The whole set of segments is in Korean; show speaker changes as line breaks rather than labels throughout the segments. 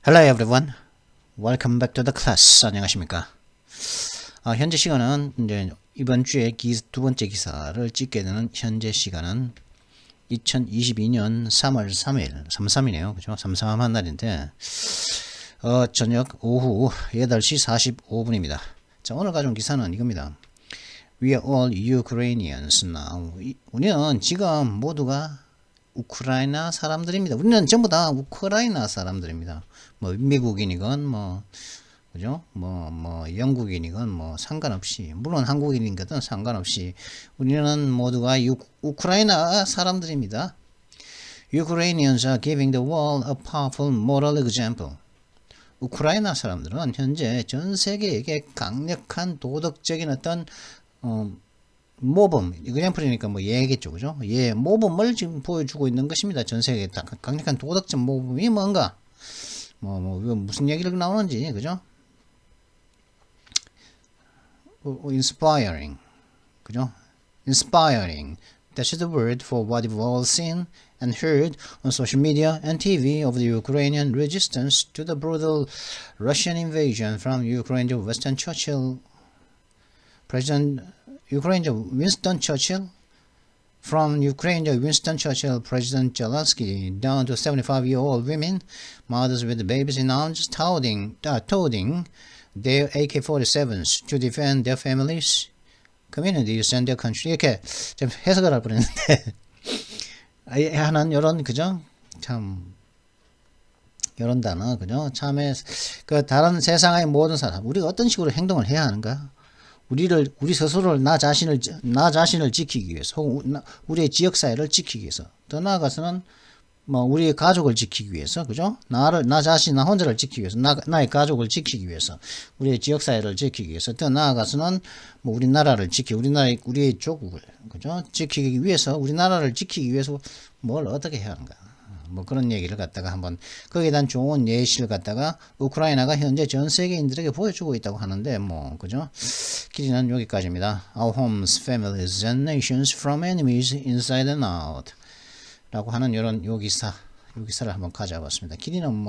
Hello everyone. Welcome back to the class. 안녕하십니까? 현재 시간은 이제 이번 주에 두 번째 기사를 찍게 되는 현재 시간은 2022년 3월 3일, 33이네요. 그죠? 33한 날인데, 저녁 오후 8시 45분입니다. 자, 오늘 가져온 기사는 이겁니다. We are all Ukrainians now. 우리는 지금 모두가 우크라이나 사람들입니다. 우리는 전부 다 우크라이나 사람들입니다. 뭐 미국인이건 그죠? 영국인이건 상관없이, 물론 한국인이건 상관없이 우리는 모두가 우크라이나 사람들입니다. Ukrainians are giving the world a powerful moral example. 우크라이나 사람들은 현재 전 세계에게 강력한 도덕적인 어떤 모범, example이니까 예겠죠, 그죠? 예, 모범을 지금 보여주고 있는 것입니다. 전 세계에 강력한 도덕적 모범이 뭔가, 무슨 얘기를 나오는지, 그죠? Inspiring, 그죠? Inspiring. That's the word for what we've all seen and heard on social media and TV of the Ukrainian resistance to the brutal Russian invasion from Ukraine. Winston Churchill, President Zelensky, down to 75-year-old women, mothers with babies in arms, toting their AK-47s to defend their families, communities, and their country. 이렇게 좀 해석을 할 뻔했는데 하는 이런 그죠? 참 이런 단어 그죠? 참에 그 다른 세상의 모든 사람 우리가 어떤 식으로 행동을 해야 하는가? 우리 스스로를 나 자신을 지키기 위해서, 혹은 우리의 지역 사회를 지키기 위해서, 더 나아가서는 우리의 가족을 지키기 위해서, 그죠? 나 혼자를 지키기 위해서, 나의 가족을 지키기 위해서, 우리의 지역 사회를 지키기 위해서, 더 나아가서는 우리나라를 우리의 조국을, 그죠? 지키기 위해서, 우리나라를 지키기 위해서 뭘 어떻게 해야 하는가? 그런 얘기를 갖다가 한번 거기에 대한 좋은 예시를 갖다가 우크라이나가 현재 전 세계인들에게 보여주고 있다고 하는데 그죠? 길이는 여기까지입니다. Our homes, families and nations from enemies inside and out 라고 하는 요 기사를 한번 가져와봤습니다. 길이는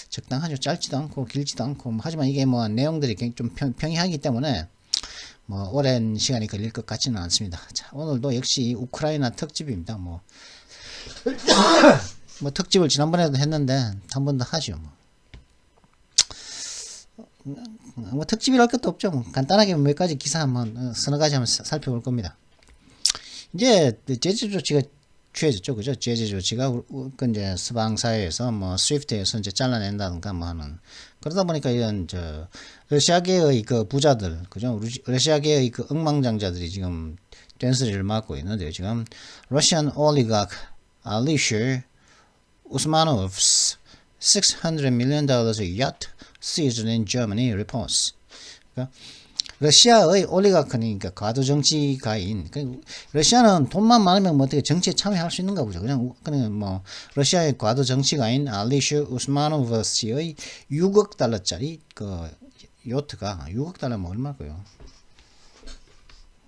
적당하죠. 짧지도 않고 길지도 않고 하지만 이게 내용들이 좀 평이하기 때문에 오랜 시간이 걸릴 것 같지는 않습니다. 자, 오늘도 역시 우크라이나 특집입니다. 특집을 지난번에도 했는데 한 번 더 하죠. 특집이랄 것도 없죠. 간단하게 몇 가지 기사 서너 가지 한번 살펴볼 겁니다. 이제 제재 조치가 취해졌죠, 그죠? 제재 조치가 이제 서방 사회에서 스위프트에서 이제 잘라낸다든가 하는 그러다 보니까 이런 러시아계의 그 부자들, 그죠? 러시아계의 그 억망장자들이 지금 댄스를 맡고 있는데요. 지금 Russian oligarch Alisher Usmanov's $600 million yacht seized in Germany reports. 그러니까 러시아의 올리가크니까 과도 정치가인. 러시아는 돈만 많으면 어떻게 정치에 참여할 수 있는가 보죠. 그냥 러시아의 과도 정치가인 알리슈 우스마노브 씨의 6억 달러짜리 그 요트가 6억 달러면 얼마고요?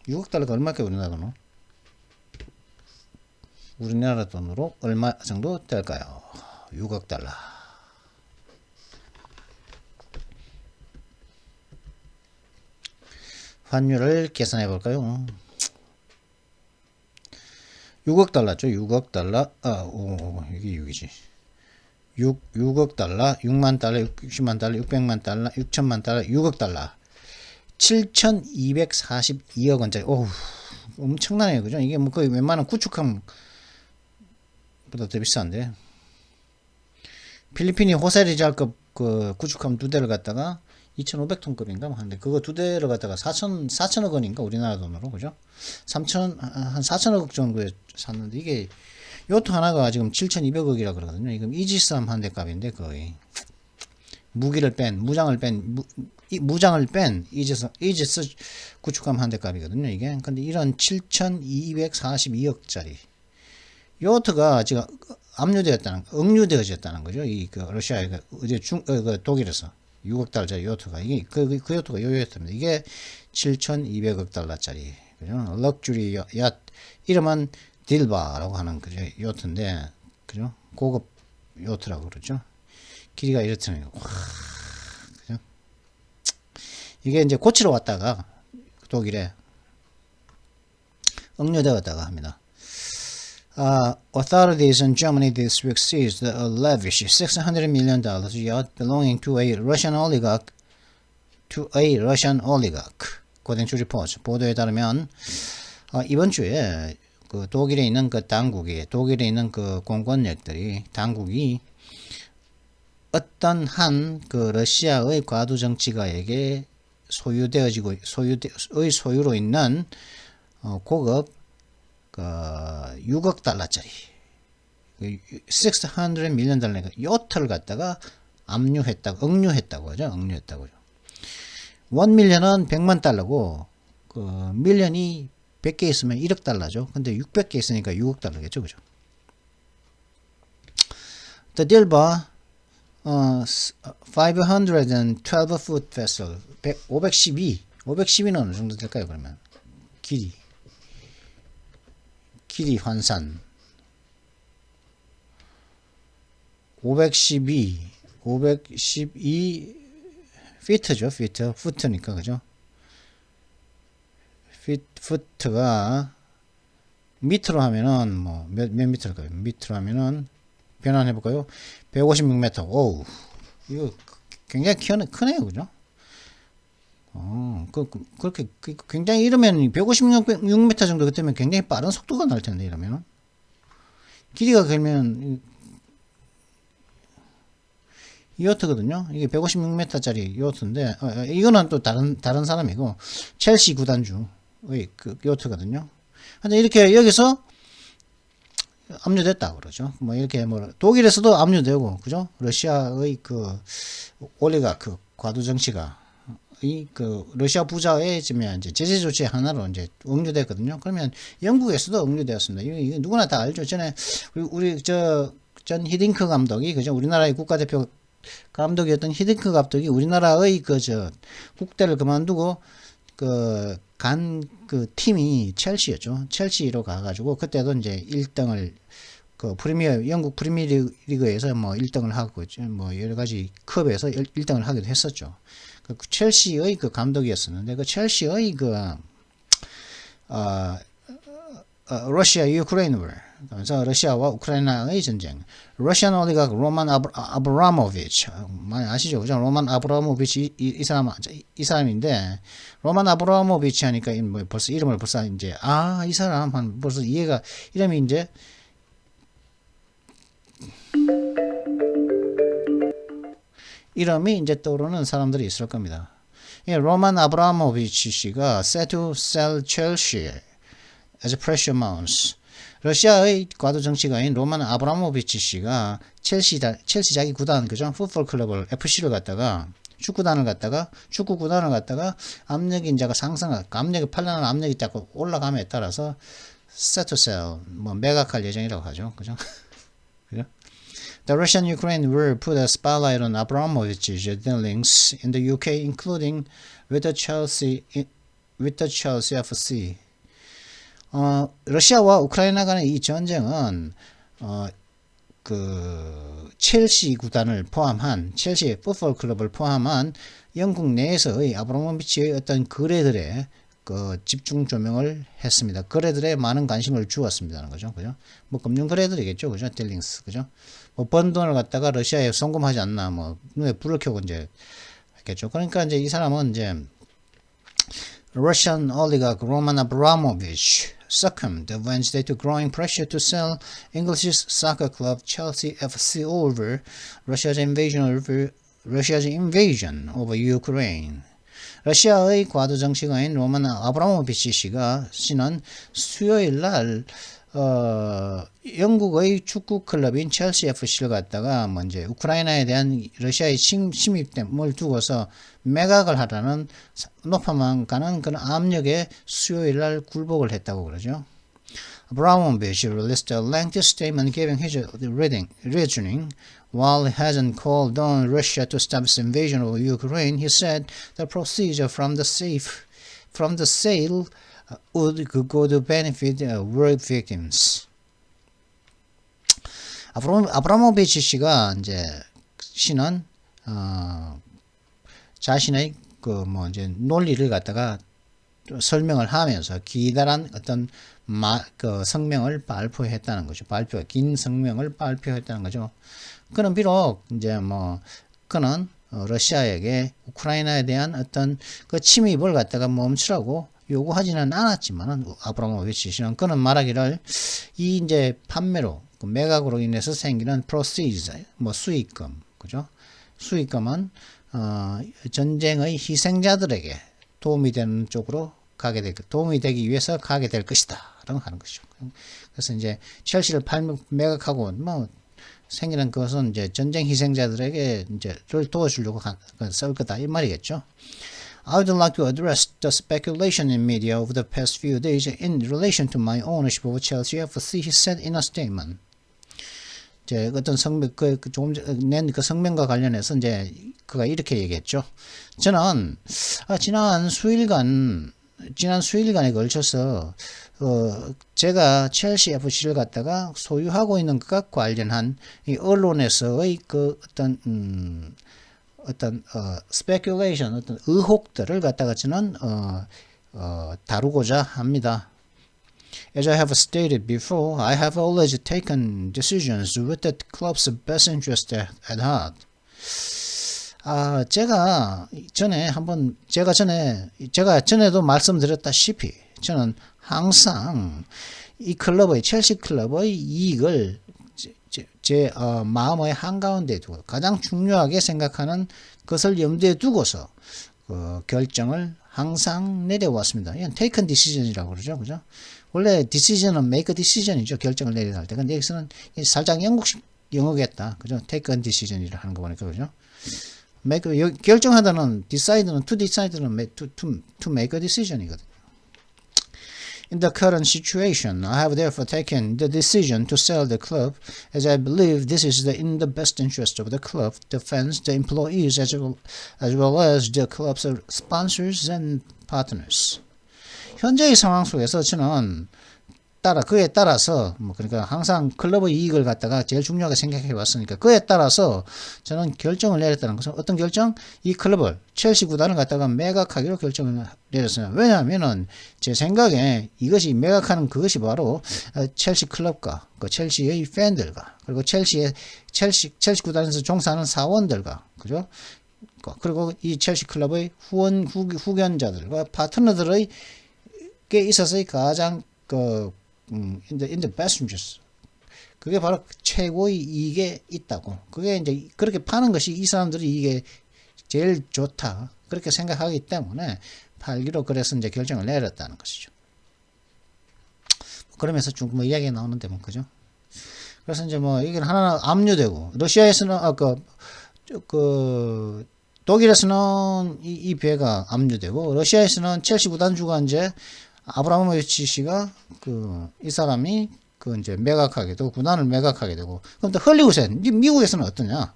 6억 달러가 얼마일까요, 우리나라 돈으로? 우리나라 돈으로 얼마 정도 될까요? 6억 달러. 환율을 계산해 볼까요? 6억 달러죠. 6억 달러. 이게 6이지. 6억 달러, 6만 달러, 60만 달러, 600만 달러, 6천만 달러, 6억 달러. 7,242억 원짜리. 엄청나네요. 그죠? 이게 거의 웬만한 구축함 보다 더 비싼데. 필리핀이 호세리잘급 그 구축함 2대를 갖다가 2,500톤급인가 하는데 그거 2대를 갖다가 4천억 원인가 우리나라 돈으로, 그죠? 한 4천억 정도에 샀는데 이게 요트 하나가 지금 7,200억이라 그러거든요. 이건 이지스함 한 대 값인데 거의 무장을 뺀 이지스 구축함 한 대 값이거든요. 이게 근데 이런 7,242억짜리 요트가 지금 억류되어졌다는 거죠. 그 러시아의 독일에서 6억 달러짜리 요트가 이게 그 요트가 요 요트입니다. 이게 7,200억 달러짜리, 그죠? 럭주리 얏 이름은 딜바라고 하는 그죠 요트인데, 그죠? 고급 요트라고 그러죠. 길이가 이렇더니 와, 그죠? 이게 이제 고치러 왔다가 독일에 억류되었다가 합니다. Authorities in Germany this week seized a lavish $600 million yacht belonging to a Russian oligarch. 고댕추 리포트 보도에 따르면 이번 주에 그 독일에 있는 그 독일에 있는 그 공권력들이 당국이 어떤 한 그 러시아의 과도 정치가에게 소유로 있는 고급 그 6억 달러짜리 600 밀리언 달러 요트를 갖다가 억류했다고 하죠. 억류했다고요. 1 밀리언은 100만 달러고 그 밀리언이 100개 있으면 1억 달러죠. 근데 600개 있으니까 6억 달러겠죠. 그죠? The Dilba 512 foot vessel 512는 어느 정도 될까요? 그러면 길이 환산 512 피트죠. 푸트니까 그죠? 푸트가 미터로 하면은 뭐 몇 미터일까요? 미터로 하면은 변환해 볼까요? 156m. 오우. 이거 굉장히 크네요. 그죠? 그렇게 굉장히 이러면 156m 정도 그때면 굉장히 빠른 속도가 날 텐데 이러면은 길이가 그러면 요트거든요. 이게 156m짜리 요트인데 이거는 또 다른 사람이고 첼시 구단주의 그 요트거든요. 근데 이렇게 여기서 압류됐다 그러죠. 뭐 이렇게 뭐 독일에서도 압류되고 그죠? 러시아의 그 올리가크 과도 정치가 이 그 러시아 부자의 지금 이제 제재 조치 하나로 이제 억류됐거든요. 그러면 영국에서도 억류되었습니다. 이거 누구나 다 알죠. 전에 우리 전 히딩크 감독이 그죠? 우리나라의 국가대표 감독이었던 히딩크 감독이 우리나라의 국대를 그만두고 그 팀이 첼시였죠. 첼시로 가가지고 그때도 이제 1등을 그 영국 프리미어리그에서 뭐 1등을 하고 뭐 여러 가지 컵에서 1등을 하기도 했었죠. 그 첼시의 그 감독이었었는데 그 첼시의 러시아 유크레인 워 그래서 러시아와 우크라이나의 전쟁. 러시안 올리가 로만 아브라모비치 많이 아시죠? 그죠? 로만 아브라모비치 이 사람인데 로만 아브라모비치 하니까 뭐 벌써 이름을 이제 이 사람 한 벌써 이해가 이름이 이제 떠오르는 사람들이 있을 겁니다. 로만 아브라모비치 씨가 set to sell Chelsea as precious amounts. 러시아의 과도 정치가인 로만 아브라모비치 씨가 첼시 자기 구단 그죠? 풋볼 클럽을 FC를 갖다가 축구 구단을 갖다가 압력이 이제가 판단하는 압력이 자꾸 올라감에 따라서 set to sell 뭐 매각할 예정이라고 하죠. 그죠? 그죠? The Russian-Ukraine war put a spotlight on Abramovich's dealings in the UK, including with the Chelsea FC. 러시아와 우크라이나 간의 이 전쟁은 그 첼시 구단을 포함한 첼시 풋볼 클럽을 포함한 영국 내에서의 아브라모비치의 어떤 거래들의 그 집중 조명을 했습니다. 거래들에 많은 관심을 주었습니다는 거죠. 그죠? 뭐 금융 거래들이겠죠. 그죠? 딜링스. 그죠? 뭐 번 돈을 갖다가 러시아에 송금하지 않나 뭐 눈에 불을 켜고 이제 했겠죠. 그러니까 이제 이 사람은 이제 Russian oligarch Roman Abramovich succumbed Wednesday to growing pressure to sell English soccer club Chelsea FC over Russia's invasion of Ukraine. 러시아의 과도 정치가인 로만 아브라모비치 씨는 수요일 날 영국의 축구 클럽인 첼시 FC를 갖다가 먼저 우크라이나에 대한 러시아의 침입됨을 두고서 매각을 하라는 높아만 가는 그런 압력에 수요일 날 굴복을 했다고 그러죠. Abramovich released a lengthy statement giving his reasoning. While he hasn't called on Russia to stop its invasion of Ukraine, he said the proceeds from the sale would go to benefit war victims. 아브라모비치 씨가 이제 씨는 자신의 그 뭐 이제 논리를 갖다가 설명을 하면서 기다란 어떤 그 성명을 발표했다는 거죠. 긴 성명을 발표했다는 거죠. 그는 비록 이제 뭐 그는 러시아에게 우크라이나에 대한 어떤 그 침입을 갖다가 멈추라고 요구하지는 않았지만은 아브라모비치 씨는 그는 말하기를 이 이제 판매로 그 매각으로 인해서 생기는 proceeds 뭐 수익금 그죠? 수익금은 전쟁의 희생자들에게 도움이 되는 쪽으로 도움이 되기 위해서 가게 될 것이다. 라고 하는 것이죠. 그래서 이제 첼시를 매각하고 뭐 생기는 것은 이제 전쟁 희생자들에게 이제를 도와주려고 쓸 거다 이 말이겠죠. I would like to address the speculation in media over the past few days in relation to my ownership of Chelsea FC, he said in a statement. 이제 어떤 성명 조금 낸 그 성명과 관련해서 이제 그가 이렇게 얘기했죠. 저는 지난 수일간에 걸쳐서 제가 첼시 FC를 갖다가 소유하고 있는 것과 관련한 이 언론에서의 그 어떤 speculation, 어떤 의혹들을 갖다가 저는 다루고자 합니다. As I have stated before, I have always taken decisions with the club's best interest at heart. 제가 전에도 말씀드렸다시피 저는 항상 이 클럽의 첼시 클럽의 이익을 제 마음의 한가운데 두고 가장 중요하게 생각하는 것을 염두에 두고서 결정을 항상 내려왔습니다. 이건 taken decision이라고 그러죠, 그죠? 원래 decision은 make a decision이죠, 결정을 내려야 할 때. 근데 여기서는 살짝 영국식 영어겠다, 그죠? taken decision이라 하는 거 보니까 그죠? 결정하다는 decide는 to decide는 to make a decision이거든요. In the current situation, I have therefore taken the decision to sell the club, as I believe this is in the best interest of the club, the fans, the employees, as well as the club's sponsors and partners. 현재의 상황 속에서 저는 그에 따라서 그러니까 항상 클럽의 이익을 갖다가 제일 중요하게 생각해 왔으니까 그에 따라서 저는 결정을 내렸다는 것은 어떤 결정? 이 클럽을 첼시 구단을 갖다가 매각하기로 결정을 내렸어요. 왜냐하면은 제 생각에 이것이 매각하는 그것이 바로 첼시 클럽과 그 첼시의 팬들과 그리고 첼시 구단에서 종사하는 사원들과 그죠? 그리고 이 첼시 클럽의 후견자들과 파트너들의 게 있어서의 가장 in the best interest. 그게 바로 최고의 이익에 있다고. 그게 이제 그렇게 파는 것이 이 사람들이 이게 제일 좋다. 그렇게 생각하기 때문에 팔기로 그래서 이제 결정을 내렸다는 것이죠. 그러면서 쭉 뭐 이야기가 나오는데 뭐 그죠? 그래서 이제 뭐 이게 하나 압류되고 러시아에서는 독일에서는 이 배가 압류되고 러시아에서는 첼시 구단주가 이제 아브라모비치 씨가 이 사람이 이제 매각하게 되고 구단을 매각하게 되고 그럼 또 헐리우드에는 미국에서는 어떠냐?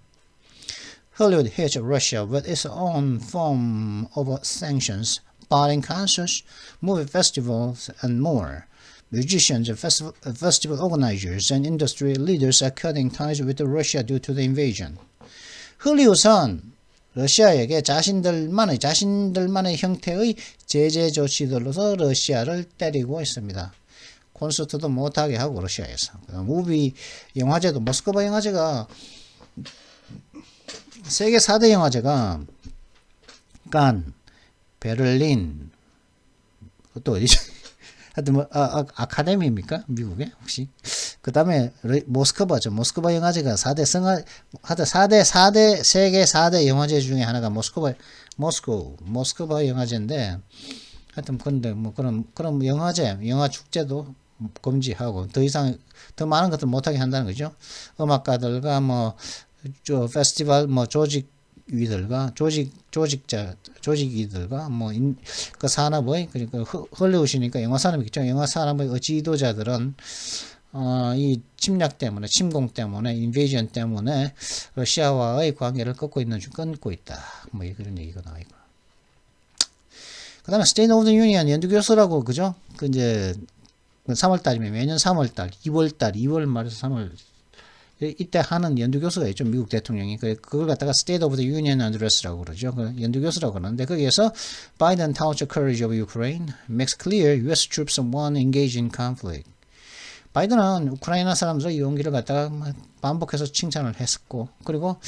Hollywood hits Russia with its own form of sanctions, barring concerts, movie festivals, and more. Musicians, festival organizers, and industry leaders are cutting ties with Russia due to the invasion. 헐리우드는 러시아에게 자신들만의 형태의 제재 조치들로서 러시아를 때리고 있습니다. 콘서트도 못하게 하고 러시아에서. 무비 영화제도 모스크바 영화제가 세계 4대 영화제가 칸, 베를린 또 어디죠? 하여튼 뭐 아카데미입니까? 미국에 혹시? 그 다음에 모스크바죠. 모스크바 영화제가 4대 세계 4대 영화제 중에 하나가 모스크바 영화제인데 하여튼 근데 뭐 그럼 영화 축제도 금지하고 더 많은 것들 못하게 한다는 거죠. 음악가들과 페스티벌 조직위들과 조직이들과 그 산업의 그러니까 헐리우드니까 영화 산업이겠죠. 영화 산업의 지도자들은 이 침략 때문에 침공 때문에 인베이전 때문에 러시아와의 관계를 끊고 있다. 뭐 그런 얘기가 나와 있고. 그다음에 State of the Union 연두교서라고 그죠? 이제 3월 달이면 매년 3월 달, 2월 말에서 3월 이때 하는 연두교수가 있죠. 미국 대통령이. 그걸 갖다가 State of the Union Address라고 그러죠. 연두교수라고 그러는데 거기에서 Biden touts the courage of Ukraine, makes clear U.S. troops won't engage in conflict. 바이든은 우크라이나 사람들의 용기를 갖다가 반복해서 칭찬을 했었고, 그리고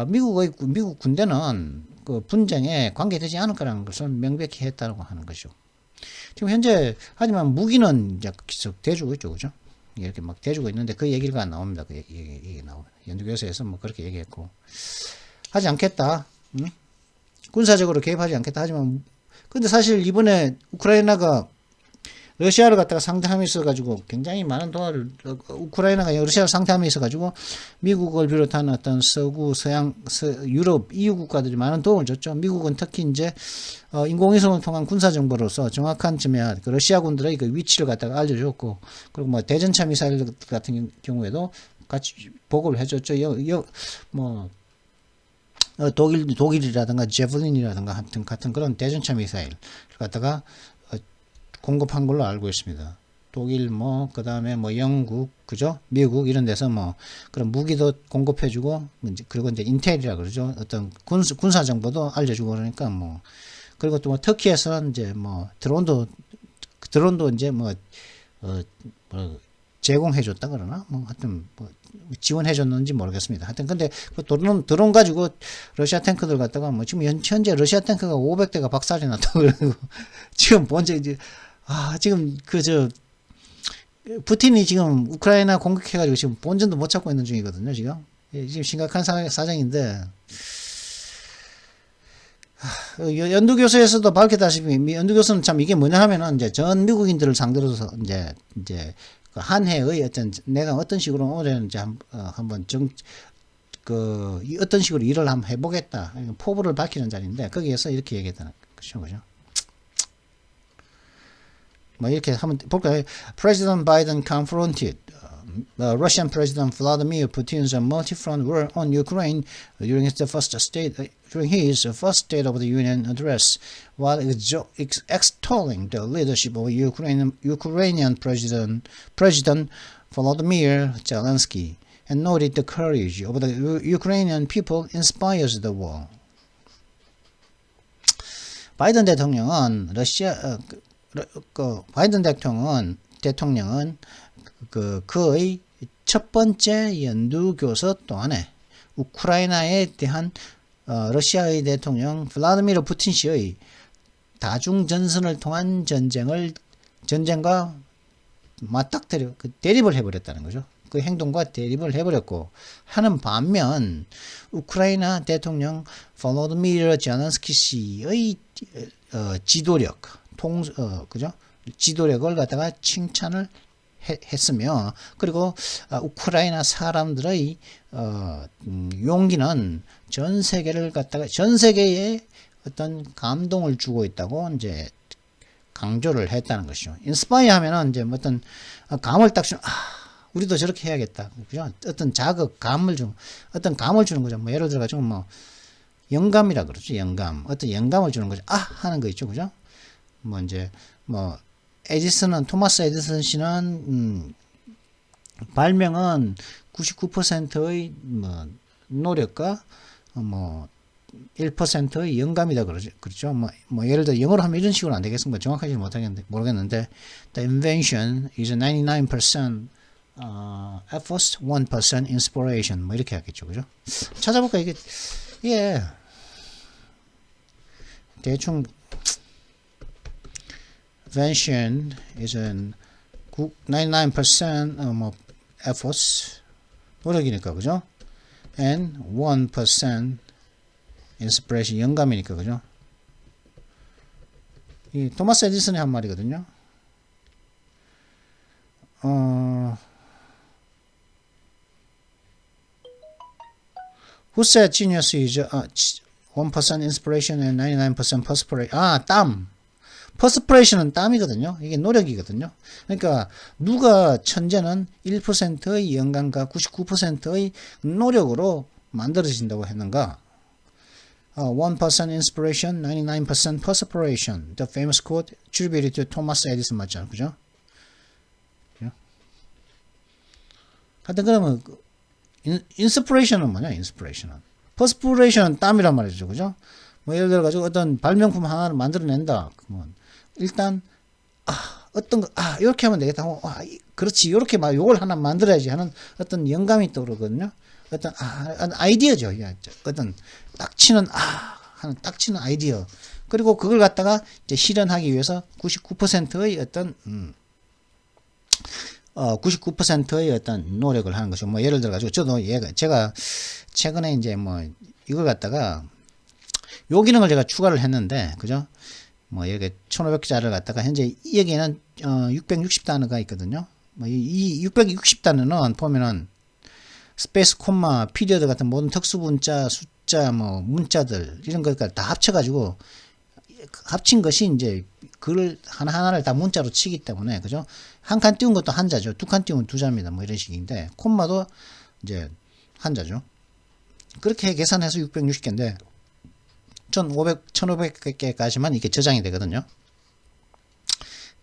미국 군대는 그 분쟁에 관계되지 않을 거라는 것을 명백히 했다고 하는 거죠. 지금 현재 하지만 무기는 이제 계속 대주고 있죠, 그죠? 이렇게 막 대주고 있는데 그 얘기가 안 나옵니다. 그 얘기 나오고 연두교수에서 뭐 그렇게 얘기했고 하지 않겠다. 응? 군사적으로 개입하지 않겠다. 하지만 근데 사실 이번에 우크라이나가 러시아를 갖다가 상대하면서 가지고 굉장히 많은 도와를 우크라이나가 러시아를 상대하면서 가지고 미국을 비롯한 어떤 서구 서양 유럽 EU 국가들이 많은 도움을 줬죠. 미국은 특히 이제 인공위성을 통한 군사 정보로서 정확한 그 러시아군들의 그 위치를 갖다가 알려줬고, 그리고 뭐 대전차 미사일 같은 경우에도 같이 보고를 해줬죠. 독일이라든가 제블린이라든가 같은 그런 대전차 미사일 갖다가 공급한 걸로 알고 있습니다. 독일 그 다음에 영국, 그죠? 미국 이런 데서 그런 무기도 공급해주고, 그리고 이제 인텔이라 그러죠. 어떤 군사 정보도 알려주고 그러니까 그리고 또 터키에서는 이제 드론도 이제 제공해줬다 그러나 하여튼 지원해줬는지 모르겠습니다. 하여튼 근데 그 드론 가지고 러시아 탱크들 갖다가 지금 현재 러시아 탱크가 500대가 박살이 났다고 그러고 지금 먼저 이제 지금 푸틴이 지금 우크라이나 공격해가지고 지금 본전도 못 찾고 있는 중이거든요. 지금 심각한 사정인데, 연두교수에서도 밝혔다시피 연두교수는 참 이게 뭐냐 하면은 이제 전 미국인들을 상대로서 이제 한해의 내가 어떤 식으로 올해는 이제 한번 어떤 식으로 일을 한번 해보겠다 포부를 밝히는 자리인데 거기에서 이렇게 얘기했다는 거죠. 이렇게 한번 볼까요? President Biden confronted Russian President Vladimir Putin's multi-front war on Ukraine during his first State of the Union address, while extolling the leadership of Ukrainian President Volodymyr Zelensky, and noted the courage of the Ukrainian people inspires the war. 바이든 대통령은 바이든 대통령은 그의 첫 번째 연두교서 동안에 우크라이나에 대한 러시아의 대통령 블라디미르 푸틴 씨의 다중전선을 통한 전쟁과 맞닥뜨려 대립을 해버렸다는 거죠. 그 행동과 대립을 해버렸고 하는 반면 우크라이나 대통령 볼로디미르 zel렌스키 씨의 지도력, 그죠? 지도력을 갖다가 칭찬을 했으며, 그리고 우크라이나 사람들의 용기는 전 세계에 어떤 감동을 주고 있다고 이제 강조를 했다는 것이죠. 인스파이어 하면은 이제 어떤 감을 딱 주는, 우리도 저렇게 해야겠다. 그죠? 어떤 어떤 감을 주는 거죠. 예를 들어 가지고 영감이라 그러죠. 어떤 영감을 주는 거죠. 하는 거 있죠. 그죠? 토마스 에디슨 씨는 발명은 99%의 노력과 1%의 영감이다 그러죠. 그렇죠. 예를 들어 영어로 하면 이런 식으로 안 되겠습니까? 정확하지 모르겠는데 the invention is 99% effort, 1% inspiration 이렇게 하겠죠. 그죠? 찾아볼까 이게 대충 invention is 99% efforts 노력이니까 그죠? and 1% inspiration 영감이니까 그죠? 이 토마스 에디슨이 한 말이거든요. Who said genius is 1% inspiration and 99% perspiration? 땀. 퍼스프레이션은 땀이거든요. 이게 노력이거든요. 그러니까 누가 천재는 1%의 영감과 99%의 노력으로 만들어진다고 했는가? 1% inspiration, 99% perspiration. The famous quote attributed to Thomas Edison 맞잖아요. 그죠? 하여튼 그러면 인스피레이션은 뭐냐? 인스피레이션은 퍼스피레이션은 땀이란 말이죠, 그죠? 뭐 예를 들어 가지고 어떤 발명품 하나를 만들어낸다. 그러면 일단 어떤 거 이렇게 하면 되겠다. 그렇지, 이렇게 막 요걸 하나 만들어야지 하는 어떤 영감이 떠오르거든요. 어떤 아이디어죠. 어떤 딱 치는 하는 딱 치는 아이디어. 그리고 그걸 갖다가 이제 실현하기 위해서 99%의 어떤 99%의 어떤 노력을 하는 거죠. 뭐 예를 들어 가지고 저도 제가 최근에 이제 뭐 이걸 갖다가 요 기능을 제가 추가를 했는데, 그죠? 뭐 이렇게 1500자를 갖다가 현재 여기에는 660단어가 있거든요. 뭐 이 660단어는 보면은 스페이스, 콤마, 피리어드 같은 모든 특수 문자, 숫자, 뭐 문자들 이런 것까지 다 합쳐가지고 합친 것이 이제 글을 하나하나를 다 문자로 치기 때문에, 그죠? 한 칸 띄운 것도 한자죠. 두 칸 띄우면 두자입니다. 뭐 이런 식인데, 콤마도 이제 한자죠. 그렇게 계산해서 660개인데 1500개까지만 이렇게 저장이 되거든요.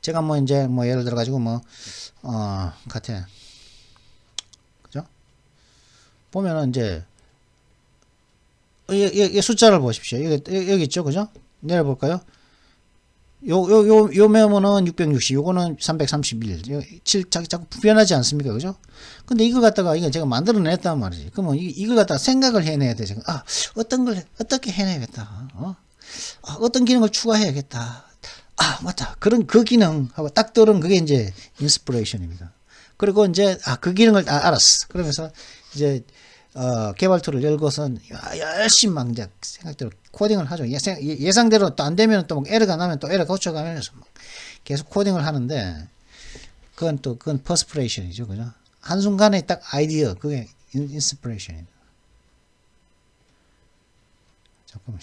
제가 뭐 이제 뭐 예를 들어 가지고 뭐 같아, 그죠? 보면은 이제 이 숫자를 보십시오. 여기 있죠, 그죠? 내려볼까요? 요 메모는 660, 요거는 331. 자꾸 불편하지 않습니까? 그죠? 근데 이걸 갖다가, 이거 제가 만들어냈단 말이지. 그러면 이걸 갖다가 생각을 해내야 되죠. 어떤 걸, 어떻게 해내야겠다. 어떤 기능을 추가해야겠다. 맞다. 그 기능 하고 딱 떠오른 그게 이제 인스피레이션입니다. 그리고 이제, 그 기능을, 알았어. 그러면서 이제, 개발 툴을 열고선 열심히 막 이제 생각대로 코딩을 하죠. 예상대로 또 안 되면 또 에러가 나면 또 에러 고쳐가면서 계속 코딩을 하는데, 그건 퍼스피레이션이죠, 그죠? 한순간에 딱 아이디어, 그게 인스피레이션입니다. 잠깐만,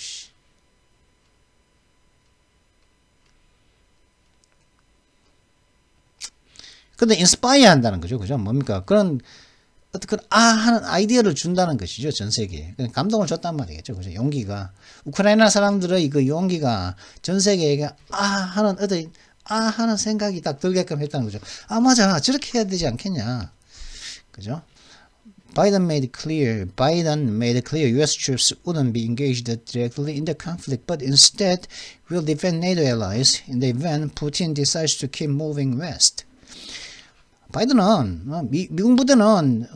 근데 인스파이어 한다는 거죠, 그죠? 뭡니까? 어떻게 하는 아이디어를 준다는 것이죠, 전 세계에. 감동을 줬단 말이겠죠, 그죠? 용기가, 우크라이나 사람들의 그 용기가 전 세계에 하는 하는 생각이 딱 들게끔 했다는 거죠. 맞아, 저렇게 해야 되지 않겠냐, 그죠? Biden made clear U.S. troops wouldn't be engaged directly in the conflict, but instead will defend NATO allies in the event Putin decides to keep moving west. 바이든은 미국 부대는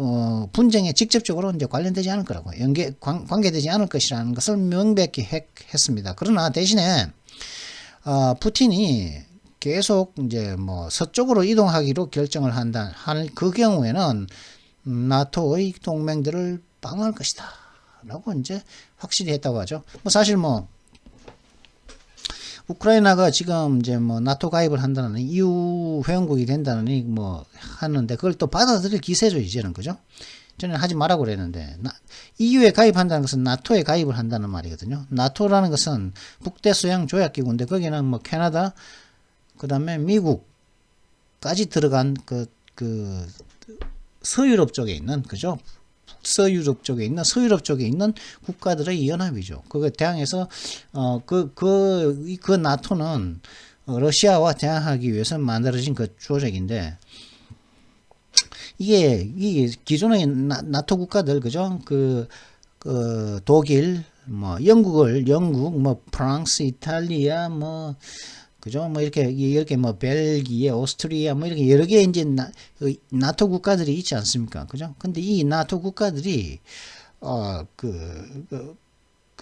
분쟁에 직접적으로 이제 관련되지 않을 거라고, 관계되지 않을 것이라는 것을 명백히 했습니다. 그러나 대신에 푸틴이 계속 이제 뭐 서쪽으로 이동하기로 결정을 하는 그 경우에는 나토의 동맹들을 방어할 것이다라고 이제 확실히 했다고 하죠. 뭐 사실 뭐 우크라이나가 지금 이제 뭐 나토 가입을 한다는 EU 회원국이 된다는 뭐 하는데 그걸 또 받아들일 기세죠, 이제는, 그죠? 전에는 하지 말라고 그랬는데 EU에 가입한다는 것은 나토에 가입을 한다는 말이거든요. 나토라는 것은 북대서양 조약기구인데 거기는 뭐 캐나다, 그다음에 미국까지 들어간 그 서유럽 쪽에 있는, 그죠? 서유럽 쪽에 있는 국가들의 연합이죠. 그거 대항해서 그 나토는 러시아와 대항하기 위해서 만들어진 그 조직인데, 이게 기존의 나토 국가들, 그죠? 독일, 뭐 영국, 뭐 프랑스, 이탈리아, 뭐 그죠? 뭐 이렇게 뭐 벨기에, 오스트리아, 뭐 이렇게 여러 개 이제 나토 국가들이 있지 않습니까? 그죠? 근데 이 나토 국가들이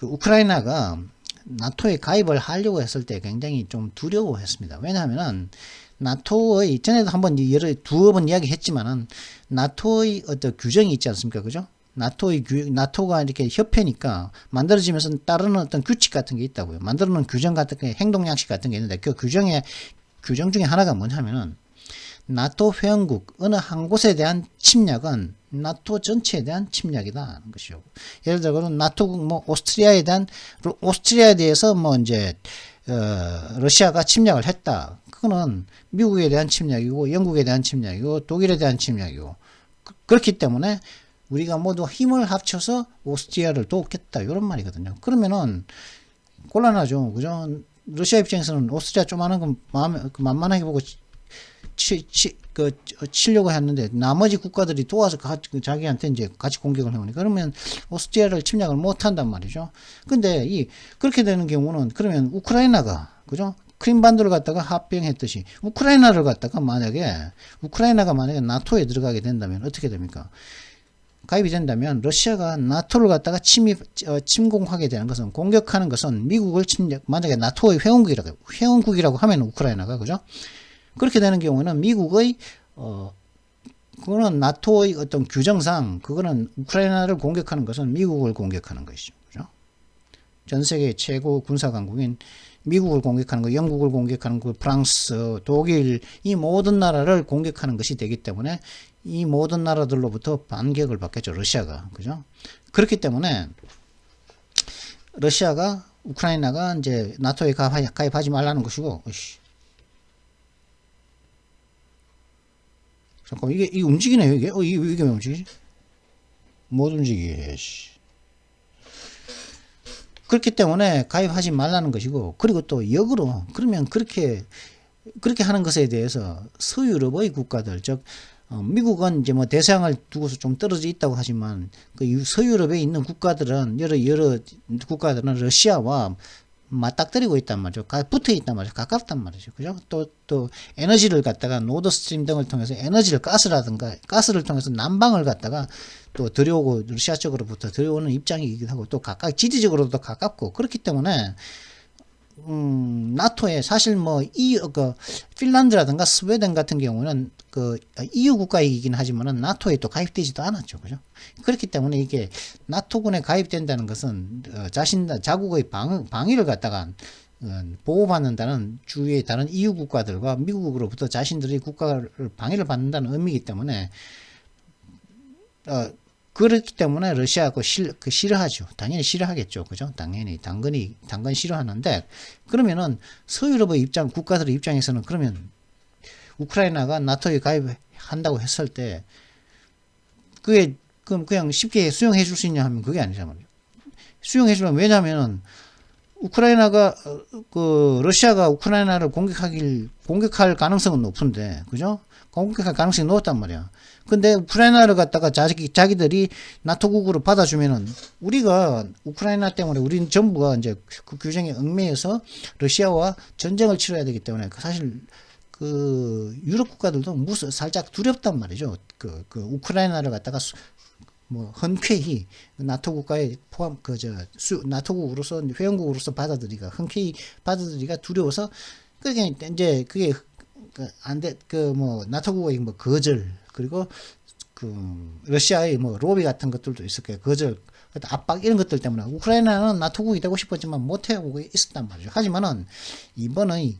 우크라이나가 나토에 가입을 하려고 했을 때 굉장히 좀 두려워했습니다. 왜냐하면은 나토의, 전에도 한번 두어 번 이야기했지만은 나토의 어떤 규정이 있지 않습니까? 그죠? 나토가 이렇게 협회니까 만들어지면서 따르는 어떤 규칙 같은 게 있다고요. 만들어놓은 규정 같은 게, 행동 양식 같은 게 있는데 그 규정 중에 하나가 뭐냐면은 나토 회원국 어느 한 곳에 대한 침략은 나토 전체에 대한 침략이다는 것이요. 예를 들어 나토국 뭐 오스트리아에 대해서 뭐 이제 러시아가 침략을 했다. 그거는 미국에 대한 침략이고 영국에 대한 침략이고 독일에 대한 침략이고, 그렇기 때문에 우리가 모두 힘을 합쳐서 오스트리아를 돕겠다, 이런 말이거든요. 그러면은 곤란하죠, 그죠? 러시아 입장에서는 오스트리아 조그마한 거 만만하게 보고 치려고 했는데 나머지 국가들이 도와서 자기한테 이제 같이 공격을 해오니 그러면 오스트리아를 침략을 못 한단 말이죠. 근데 그렇게 되는 경우는 그러면 우크라이나가 그죠? 크림반도를 갖다가 합병했듯이 우크라이나가 만약에 나토에 들어가게 된다면 어떻게 됩니까? 가입이 된다면 러시아가 나토를 갖다가 침공하게 되는 것은 공격하는 것은 미국을 만약에 나토의 회원국이라고 하면 우크라이나가 그죠? 그렇게 되는 경우는 미국의 그거는 나토의 어떤 규정상 그거는 우크라이나를 공격하는 것은 미국을 공격하는 것이죠. 그죠? 전 세계 최고 군사 강국인 미국을 공격하는 거, 영국을 공격하는 거, 프랑스, 독일 이 모든 나라를 공격하는 것이 되기 때문에 이 모든 나라들로부터 반격을 받겠죠. 러시아가. 그죠? 그렇기 때문에 러시아가 우크라이나가 이제 나토에 가입하지 말라는 것이고 잠깐 이게 움직이네요. 이게 이게 왜 움직이지? 못 움직이게. 그렇기 때문에 가입하지 말라는 것이고 그리고 또 역으로 그러면 그렇게 하는 것에 대해서 서유럽의 국가들 즉 미국은 이제 뭐 대서양을 두고서 좀 떨어져 있다고 하지만 그 서유럽에 있는 국가들은 여러 국가들은 러시아와 맞닥뜨리고 있단 말이죠. 붙어 있단 말이죠. 가깝단 말이죠. 그죠? 또 에너지를 갖다가 노드스트림 등을 통해서 가스를 통해서 난방을 갖다가 또 들여오고 러시아 쪽으로부터 들여오는 입장이기도 하고 또 지리적으로도 가깝고 그렇기 때문에 나토에 사실 핀란드라든가 스웨덴 같은 경우는 EU 국가이긴 하지만은 나토에 또 가입되지도 않았죠. 그죠? 그렇기 때문에 이게 나토군에 가입된다는 것은 자국의 방위를 갖다가 보호받는다는 주위의 다른 EU 국가들과 미국으로부터 자신들의 국가를 방위를 받는다는 의미이기 때문에 그렇기 때문에 러시아가 싫어하죠. 당연히 싫어하겠죠. 그죠? 당연히 싫어하는데 그러면은 서유럽의 국가들의 입장에서는 그러면 우크라이나가 나토에 가입한다고 했을 때 그게 그냥 쉽게 수용해 줄 수 있냐 하면 그게 아니란 말이에요. 수용해 주려면 왜냐하면 러시아가 우크라이나를 공격할 가능성은 높은데 그죠? 공격할 가능성이 높단 말이야. 근데 우크라이나를 갖다가 자기들이 나토국으로 받아주면은 우리가 우크라이나 때문에 우리는 전부가 이제 그 규정에 얽매여서 러시아와 전쟁을 치러야 되기 때문에 사실 유럽 국가들도 살짝 두렵단 말이죠. 우크라이나를 갖다가 흔쾌히 나토 국가에 나토국으로서 회원국으로서 흔쾌히 받아들이기가 두려워서 그게 나토국의 거절 그리고 러시아의 로비 같은 것들도 있을 거예요. 거절, 압박 이런 것들 때문에 우크라이나는 나토국이 되고 싶었지만 못하고 있었단 말이죠. 하지만은 이번의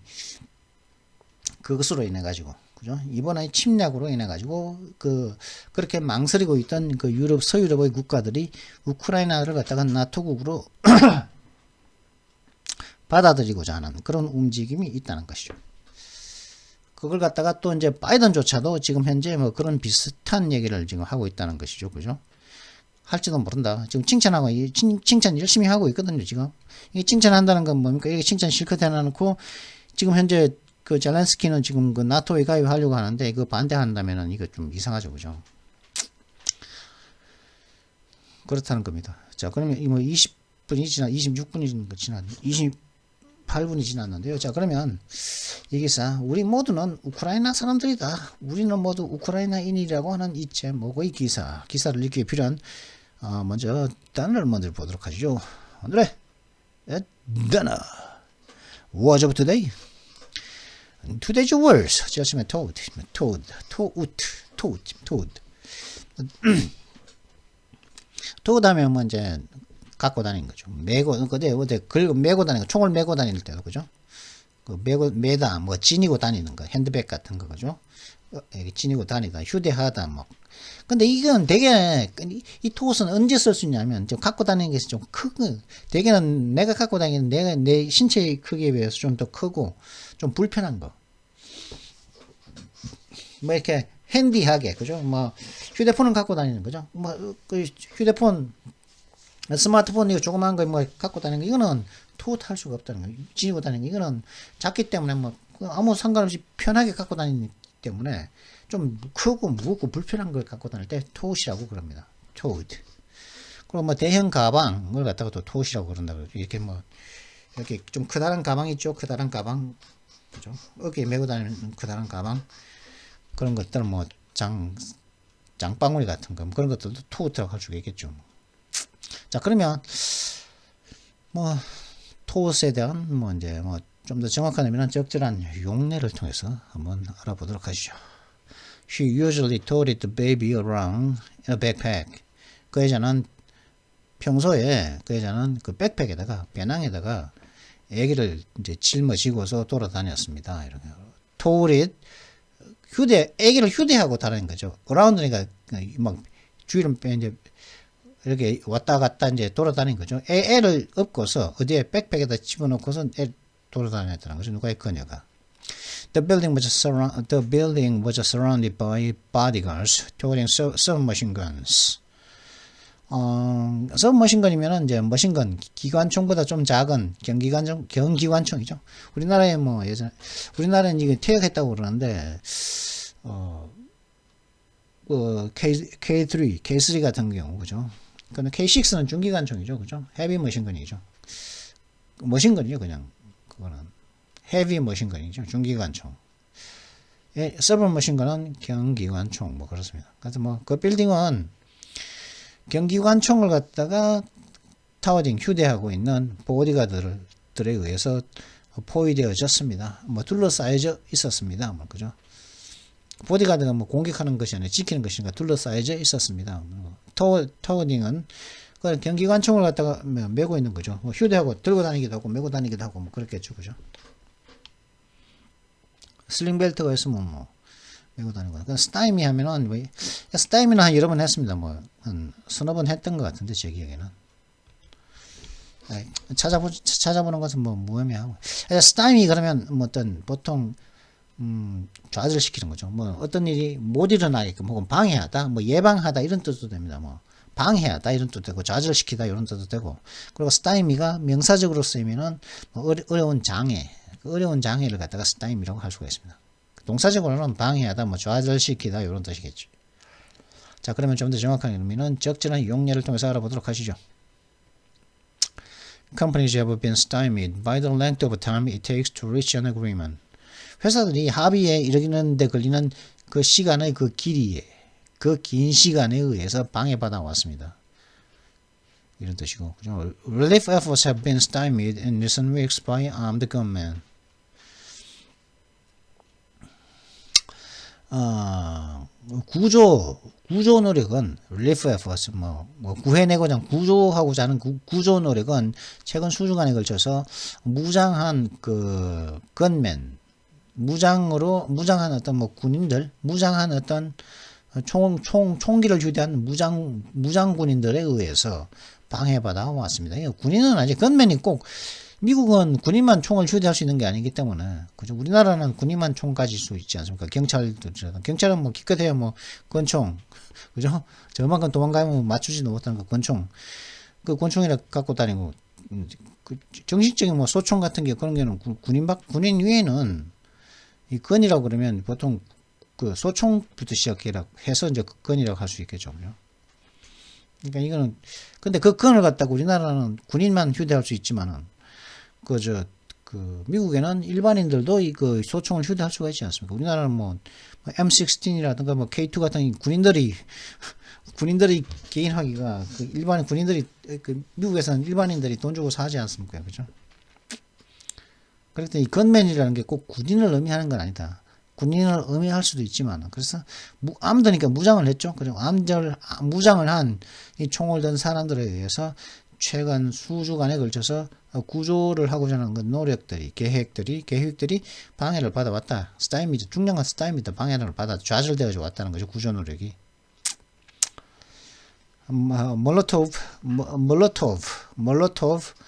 그것으로 인해 가지고 그죠? 이번에 침략으로 인해 가지고 그렇게 망설이고 있던 서유럽의 국가들이 우크라이나를 갖다가 나토국으로 받아들이고자 하는 그런 움직임이 있다는 것이죠. 그걸 갖다가 또 이제 바이든조차도 지금 현재 그런 비슷한 얘기를 지금 하고 있다는 것이죠. 그죠? 할지도 모른다. 지금 칭찬 열심히 하고 있거든요, 지금. 이게 칭찬한다는 건 뭡니까? 이게 칭찬 실컷 해놔놓고 지금 현재 젤렌스키는 지금 나토에 가입하려고 하는데 반대한다면은 이거 좀 이상하죠. 그죠? 그렇다는 겁니다. 자, 그러면 26분이 지났 28분이 지났는데요. 자, 그러면 여기서 우리 모두는 우크라이나 사람들이다. 우리는 모두 우크라이나인이라고 하는 이 제목의 기사를 읽기 위해 필요한 먼저 단어를 먼저 보도록 하죠. 오늘의 단어 Word of Today. Today's words. just toad 하면 이제 갖고 다니는 거죠. 메고 다니는 거, 총을 메고 다닐 때도 그죠? 메다, 지니고 다니는 거, 핸드백 같은 거 그죠? 지니고 다니다, 휴대하다 근데 이건 되게 이 토옷은 언제 쓸 수 있냐면 좀 갖고 다니는 게 좀 크고 대개는 내가 갖고 다니는 내 신체 크기에 비해서 좀 더 크고 좀 불편한 거. 이렇게 핸디하게 그죠? 휴대폰은 갖고 다니는 거죠. 휴대폰 스마트폰 이거 조그만 거 갖고 다니는 거 이거는 토트 할 수가 없다는 거예요. 지니고 다니는 거 이거는 작기 때문에 아무 상관없이 편하게 갖고 다니는 때문에 좀 크고 무겁고 불편한 걸 갖고 다닐 때 토트이라고 그럽니다. 토트. 그리고 뭐 대형 가방을 갖다가 또 토트이라고 그런다고. 이렇게 뭐 이렇게 좀 크다란 가방 있죠. 크다란 가방, 그죠? 어깨에 메고 다니는 크다란 가방, 그런 것들 뭐 장바구니 같은 거, 뭐 그런 것들도 토트라고 할 수가 있겠죠. 자, 그러면 뭐 토트에 대한 뭐 이제 뭐 좀 더 정확한 의미는 적절한 용례를 통해서 한번 알아보도록 하시죠. She usually toted the baby around in a backpack. 그 여자는 평소에 그 여자는 그 백팩에다가 배낭에다가 아기를 이제 짊어지고서 돌아다녔습니다. 이렇게 toted 아기를 휴대하고 다니는 거죠. around니까 막 주위를 이제 이렇게 왔다 갔다 이제 돌아다닌 거죠. 애를 업고서 어디에 백팩에다 집어넣고서 애 돌아다녔다는 거죠. 누가 그녀가. The building was surrounded by bodyguards toting submachine guns. submachinegun이면은 이제 머신건, 기관총보다 좀 작은 경기관총이죠. 우리나라에 뭐 예전 우리나라는 이게 퇴역했다고 그러는데 K3 같은 경우 그죠. 근데 K6는 중기관총이죠, 그죠. 헤비 머신건이죠. 머신건이죠, 그냥 그거는 헤비 머신건이죠, 중기관총. 서브 머신건은 경기관총 뭐 그렇습니다. 그래서 뭐 그 빌딩은 경기관총을 갖다가 타워딩 휴대하고 있는 보디가드들에 의해서 포위되어졌습니다. 뭐 둘러싸여져 있었습니다. 뭐 그죠? 보디가드가 뭐 공격하는 것이 아니라 지키는 것이니까 둘러싸여져 있었습니다. 타워딩은 그 경기관총을 갖다가 메고 있는 거죠. 뭐 휴대하고 들고 다니기도 하고 메고 다니기도 하고 뭐 그렇겠죠, 그죠? 슬링벨트가 있으면 뭐 메고 다니고. 스타이미 하면은 뭐 스타이미는 한 여러 번 했습니다. 뭐 한 서너 번 했던 것 같은데 제 기억에는. 찾아보는 것은 뭐 무의미하고. 스타이미 그러면 뭐 어떤 보통 좌절시키는 거죠. 뭐 어떤 일이 못 일어나게끔 혹은 방해하다, 뭐 예방하다 이런 뜻도 됩니다. 뭐 방해하다 이런 뜻도 되고 좌절시키다 이런 뜻도 되고. 그리고 스타이미가 명사적으로 쓰이면은 뭐 어려운 장애, 그 어려운 장애를 갖다가 스타이미라고 할 수가 있습니다. 동사적으로는 방해하다, 뭐 좌절시키다 이런 뜻이겠죠. 자, 그러면 좀 더 정확한 의미는 적절한 용례를 통해서 알아보도록 하시죠. Companies have been stymied by the length of time it takes to reach an agreement. 회사들이 합의에 이르기는데 걸리는 그 시간의 그 길이에, 그 긴 시간에 의해서 방해받아 왔습니다. 이런 뜻이고, 그죠? Relief efforts have been stymied in recent weeks by armed gunmen. 구조 노력은 relief efforts, 뭐 구해내고자 구조하고자 하는 구조 노력은 최근 수주간에 걸쳐서 무장한 그 건맨, 무장한 어떤 뭐 군인들, 무장한 어떤 총기를 휴대한 무장 군인들에 의해서 방해받아 왔습니다. 군인은 아직 건맨이 꼭 미국은 군인만 총을 휴대할 수 있는 게 아니기 때문에, 그죠? 우리나라는 군인만 총 가질 수 있지 않습니까? 경찰은 뭐 기껏해야 뭐 권총, 그죠? 저만큼 도망가면 맞추지도 못하는 그 권총, 그 권총이라 갖고 다니고, 그 정식적인 뭐 소총 같은 게 그런 게는 군인 위에는 이 건이라고 그러면 보통 그 소총부터 시작해서 이제 그 건이라고 할 수 있겠죠, 그죠? 그러니까 이거는 근데 그 건을 갖다가 우리나라는 군인만 휴대할 수 있지만은 미국에는 일반인들도 그 소총을 휴대할 수가 있지 않습니까? 우리나라는 뭐 M16이라든가 뭐 K2 같은 군인들이 개인화기가 그 일반 군인들이 미국에서는 일반인들이 돈 주고 사지 않습니까? 그죠? 그럴 때 이 건맨이라는 게 꼭 군인을 의미하는 건 아니다. 군인을 의미할 수도 있지만, 그래서 암드니까 무장을 했죠. 그리고 무장을 한 이 총을 든 사람들에 의해서 최근 수주간에 걸쳐서 구조를 하고자 하는 그 노력들이, 계획들이 방해를 받아왔다. 중량과 스타임이드 방해를 받아 좌절되어져 왔다는 거죠. 구조 노력이.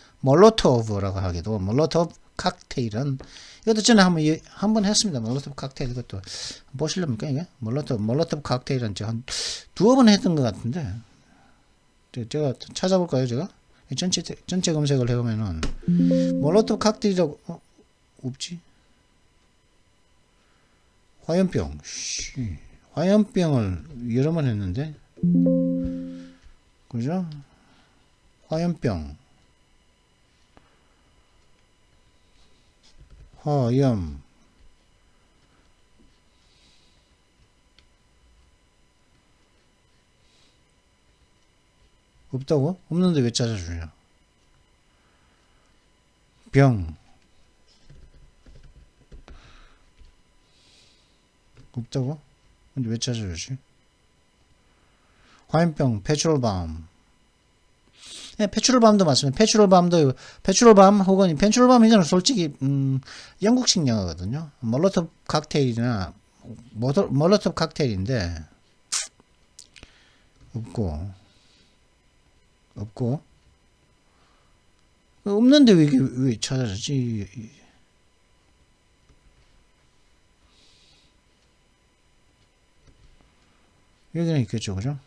몰로토브라고 하기도, 몰로토브 칵테일은 이것도 전에 한번 했습니다. 몰로토브 칵테일 이것도 보실랍니까 이게? 몰로토브 칵테일은 제가 한 두어 번 했던 것 같은데, 제가 찾아볼까요, 제가? 전체 검색을 해보면은 몰로토브 칵테일이라고 없지? 화염병. 씨, 화염병을 여러 번 했는데. 그죠? 화염병. 화염. 없다고? 없는데 왜 찾아주냐? 병. 없다고? 근데 왜 찾아주지? 화염병, 페트롤밤. 네, 페트롤밤도 맞습니다. 페트롤밤 혹은 페트롤밤 이거는 솔직히 영국식 영어거든요. 몰로토프 칵테일이나 몰로토프 칵테일인데 없고 없는데 왜 찾아주지? 여기는 있겠죠, 그죠?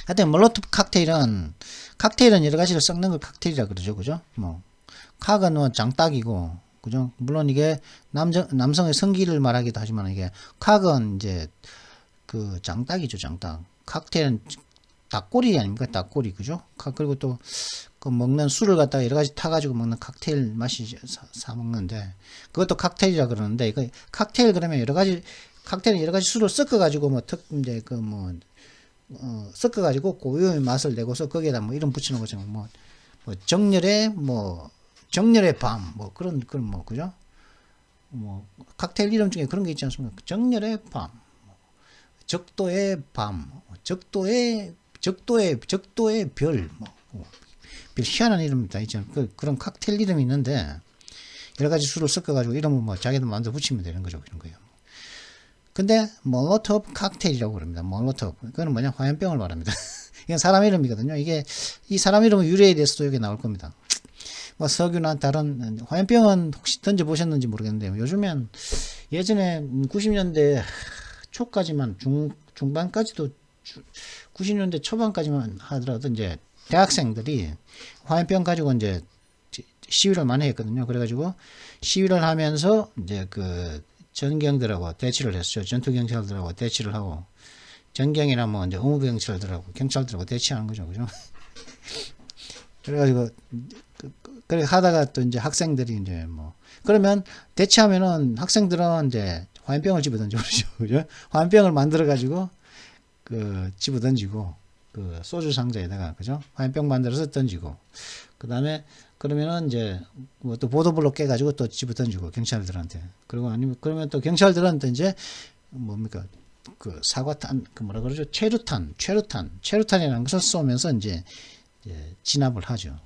하여튼 몰로토프 칵테일은 여러 가지로 섞는 걸 칵테일이라 그러죠, 그죠? 뭐 칵은 뭐 장딱이고, 그죠? 물론 이게 남성의 성기를 말하기도 하지만 이게 칵은 이제 그 장딱이죠, 장딱. 칵테일은 닭꼬리 아닙니까? 닭꼬리, 그죠? 그리고 또 그 먹는 술을 갖다가 여러 가지 타가지고 먹는 칵테일 맛이 사 먹는데 그것도 칵테일이라 그러는데 이거 칵테일 그러면 칵테일은 여러 가지 술을 섞어가지고 뭐 이제 그 뭐 섞어가지고 고유의 맛을 내고서 거기에다 뭐 이름 붙이는 거죠. 뭐 정열의 밤 뭐 그런 뭐 그죠? 뭐 칵테일 이름 중에 그런 게 있지 않습니까? 정열의 밤, 적도의 밤, 적도의 별, 별 희한한 이름입니다. 있잖아요. 그런 칵테일 이름이 있는데 여러 가지 술을 섞어가지고 이름을 뭐 자기들 마음대로 붙이면 되는 거죠. 그런 거예요. 근데 몰로토프 칵테일이라고 그럽니다. 몰로토프. 그거는 뭐냐? 화염병을 말합니다. 이건 사람 이름이거든요. 이 사람 이름 유래에 대해서도 여기 나올 겁니다. 뭐 석유나 다른 화염병은 혹시 던져 보셨는지 모르겠는데 요즘엔 예전에 90년대 초까지만 중반까지도 90년대 초반까지만 하더라도 이제 대학생들이 화염병 가지고 이제 시위를 많이 했거든요. 그래가지고 시위를 하면서 이제 그 전경들하고 대치를 했어요. 전투경찰들하고 대치를 하고 전경이나 뭐 이제 경찰들하고 대치하는 거죠. 그죠? 그래가지고 그래 하다가 또 이제 학생들이 이제 뭐 그러면 대치하면은 학생들은 이제 화염병을 집어 던져버리죠. 그죠? 화염병을 만들어가지고 그 집어 던지고 그 소주 상자에다가 그죠? 화염병 만들어서 던지고 그 다음에 그러면은 이제 뭐 또 보도블록 깨가지고 또 집어 던지고 경찰들한테 그리고 아니면 그러면 또 경찰들한테 이제 뭡니까 그 사과탄 그 뭐라 그러죠? 최루탄이라는 것을 쏘면서 이제 진압을 하죠.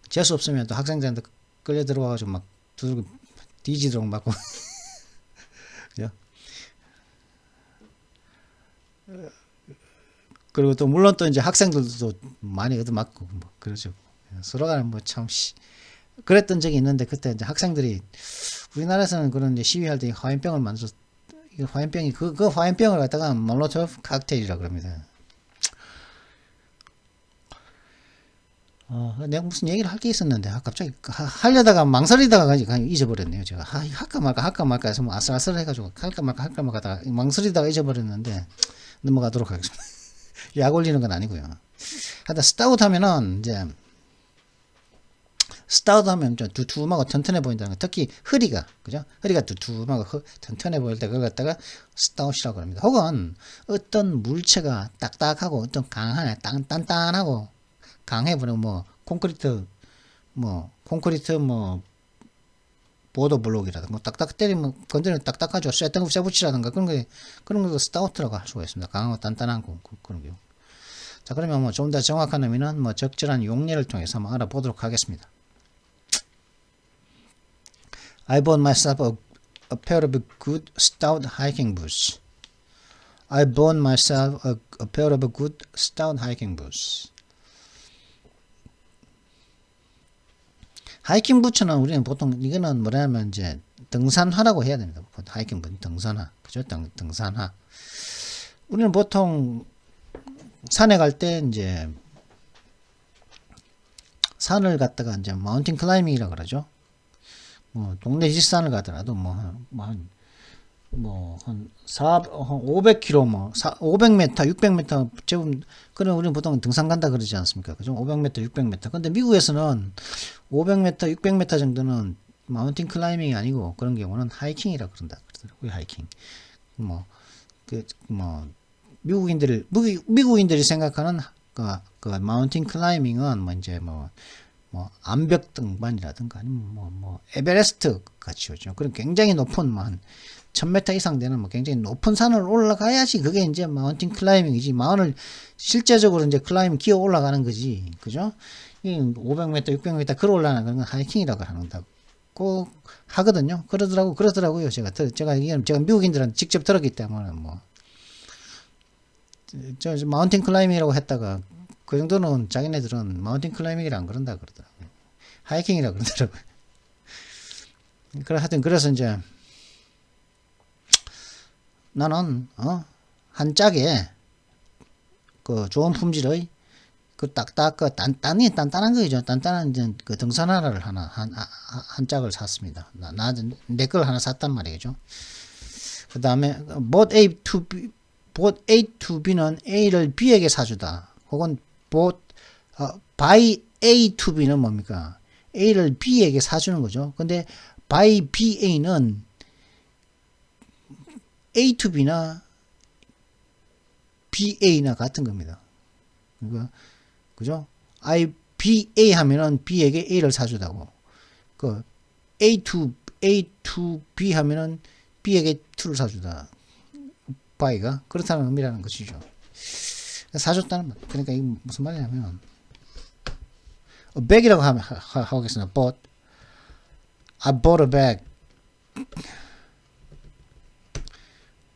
재수 없으면 또 학생들한테 끌려 들어와가지고 막 두들겨 뒤지도록 맞고 그죠? 그리고 또 물론 또 이제 학생들도 많이 얻어맞고 뭐 그러죠. 서로가 뭐 참 그랬던 적이 있는데 그때 이제 학생들이 우리나라에서는 그런 이제 시위할 때 화염병을 만들어서 화염병이 그 화염병을 갖다가 몰로토프 칵테일이라 그럽니다. 내가 무슨 얘기를 할 게 있었는데 갑자기 하려다가 망설이다가 잊어버렸네요. 제가 할까 말까 해서 뭐 아슬아슬해가지고 할까 말까 하다가 망설이다가 잊어버렸는데 넘어가도록 하겠습니다. 약 올리는 건 아니고요. 하여튼 스타우트 하면은 이제 스타우트 하면 좀 두툼하고 튼튼해 보인다는 거. 특히 허리가 그죠? 허리가 두툼하고 튼튼해 보일 때 그걸 갖다가 스타우트라고 합니다. 혹은 어떤 물체가 딱딱하고 어떤 강한 단단하고 강해 보면 뭐 콘크리트 보도 블록이라든가 딱딱 때리면 건드리면 딱딱하죠. 쇠붙이라든가 그런 거 스타우트라고 할 수가 있습니다. 강하고 단단한 그런 거. 자 그러면 뭐 좀 더 정확한 의미는 뭐 적절한 용례를 통해서 한번 알아보도록 하겠습니다. I bought myself a pair of good stout hiking boots. I bought myself a pair of good stout hiking boots. 하이킹 부츠는 우리는 보통 이거는 뭐냐면 이제 등산화라고 해야 됩니다. 하이킹 부츠 등산화, 그죠? 등산화. 우리는 보통 산에 갈 때 이제 산을 갔다가 이제 마운틴 클라이밍이라고 그러죠. 뭐 동네 뒷산을 가더라도 한 500km, 500m, 600m, 제법, 그럼 우리는 보통 등산 간다 그러지 않습니까? 그죠? 500m, 600m. 근데 미국에서는 500m, 600m 정도는 마운틴 클라이밍이 아니고 그런 경우는 하이킹이라 그러더라고요, 하이킹. 미국인들이 생각하는 그 마운틴 클라이밍은 암벽 등반이라든가 아니면 에베레스트 같이 오죠. 그런 굉장히 높은 1000m 이상 되는 굉장히 높은 산을 올라가야지 그게 이제 마운틴 클라이밍이지. 마운을 실제적으로 이제 클라이밍 기어 올라가는 거지. 그죠? 500m, 600m 걸어 올라가는 건 하이킹이라고 한다고 하거든요. 그러더라고요. 제가 미국인들한테 직접 들었기 때문에 마운틴 클라이밍이라고 했다가 그 정도는 자기네들은 마운틴 클라이밍이라 안 그런다 그러더라고요. 하이킹이라 그러더라고요. 그래서 이제 나는 한 짝에 그 좋은 품질의 그 단단한 거죠. 단단한 그 등산화를 한 짝을 샀습니다. 내 걸 하나 샀단 말이죠. 그 다음에 both A to B는 A를 B에게 사주다. 혹은 by A to B는 뭡니까? A를 B에게 사주는 거죠. 근데 by BA는 A to B나 BA나 같은 겁니다. 그러니까 그죠? BA 하면은 B에게 A를 사주다고. 그 A to B 하면은 B에게 2를 사주다. by가 그렇다는 의미라는 것이죠. 사줬다는 말. 그러니까 이게 무슨 말이냐면 bag이라고 하겠습니다. I bought a bag.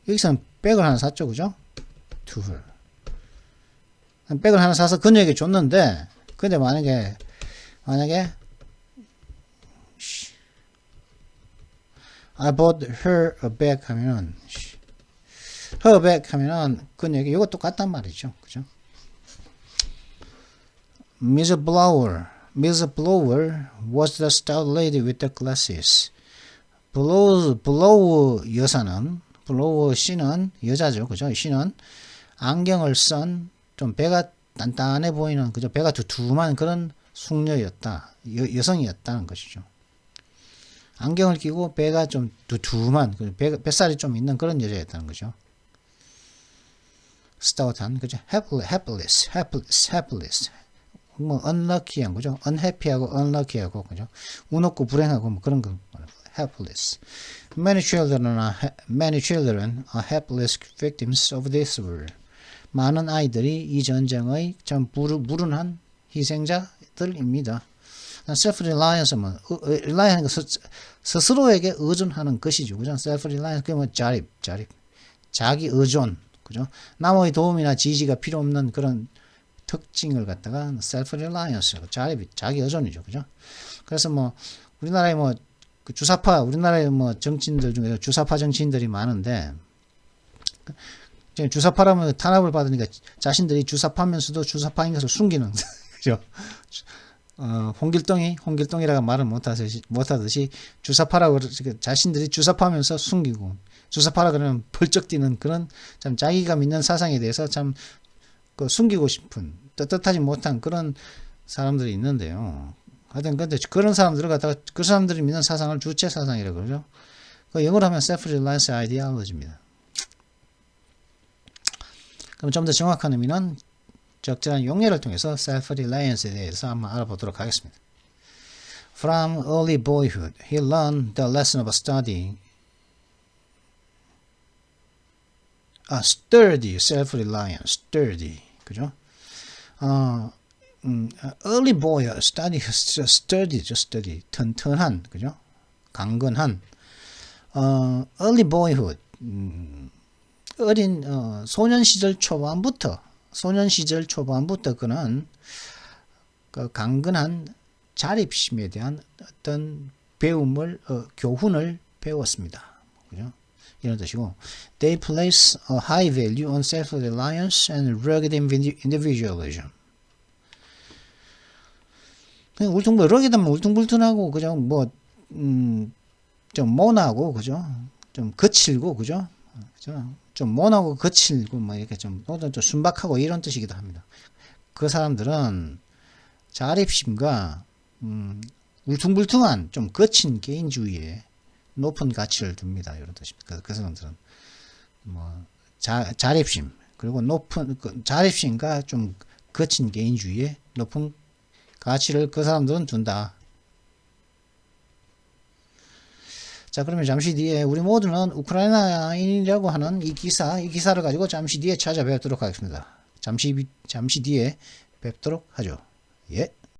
여기서는 백을 하나 샀죠, 그죠? 둘. 백을 하나 사서 그녀에게 줬는데, 근데 만약에 I bought her a bag 하면은 her bag 하면은 그녀에게 이거 똑같단 말이죠, 그죠? Miss Blower was the stout lady with the glasses. Blow 여사는 블로워 씨는 여자죠, 그죠? 씨는 안경을 쓴 좀 배가 단단해 보이는 그죠? 배가 두툼한 그런 숙녀였다, 여성이었다는 것이죠. 안경을 끼고 배가 좀 두툼한 뱃살이 좀 있는 그런 여자였다는 거죠. 스타웃한 그죠? hapless. unlucky한 거죠. unhappy하고 unlucky하고 그죠? 운 없고 불행하고 그런 거. hapless. Many children are hapless victims of this war. 많은 아이들이 이 전쟁의 참 불운한 희생자들입니다. self-reliance는 rely하는 것 스스로에게 의존하는 것이죠. 그죠? self-reliance 그러면 자립. 자기 의존. 그죠? 남의 도움이나 지지가 필요 없는 그런 특징을 갖다가 self-reliance, 자기 의존이죠. 그죠? 그래서 우리나라에 우리나라의 정치인들 중에 주사파 정치인들이 많은데, 주사파라면 탄압을 받으니까 자신들이 주사파면서도 주사파인 것을 숨기는, 그죠? 홍길동이라고 말을 못하듯이 주사파라고 자신들이 주사파면서 숨기고, 주사파라 그러면 벌쩍 뛰는 그런 참 자기가 믿는 사상에 대해서 참 숨기고 싶은, 떳떳하지 못한 그런 사람들이 있는데요. 하여튼 근데 그런 사람들을 갖다가 그 사람들이 믿는 사상을 주체 사상이라고 그러죠. 그 영어로 하면 self-reliance ideology입니다. 그럼 좀 더 정확한 의미는 적절한 용례를 통해서 self-reliance에 대해서 한번 알아보도록 하겠습니다. From early boyhood, he learned the lesson of sturdy self-reliance, 그죠? early boy, sturdy, 튼튼한, 그죠? 강건한, early boyhood, 어린, 소년 시절 초반부터 그는 그 강건한 자립심에 대한 어떤 교훈을 배웠습니다. 그죠? 이런 뜻이고, they place a high value on self-reliance and rugged individualism. 울퉁불퉁하고 그냥 좀 모나고, 그죠? 좀 거칠고, 그죠? 그죠? 좀 모나고 거칠고, 뭐, 이렇게 좀 순박하고 이런 뜻이기도 합니다. 그 사람들은 자립심과, 울퉁불퉁한 좀 거친 개인주의에 높은 가치를 둡니다. 이런 뜻입니다. 그 사람들은, 뭐, 자립심, 그리고 자립심과 좀 거친 개인주의에 높은 가치를 그 사람들은 둔다. 자, 그러면 잠시 뒤에 우리 모두는 우크라이나인이라고 하는 이 기사를 가지고 잠시 뒤에 찾아뵙도록 하겠습니다. 잠시 뒤에 뵙도록 하죠. 예.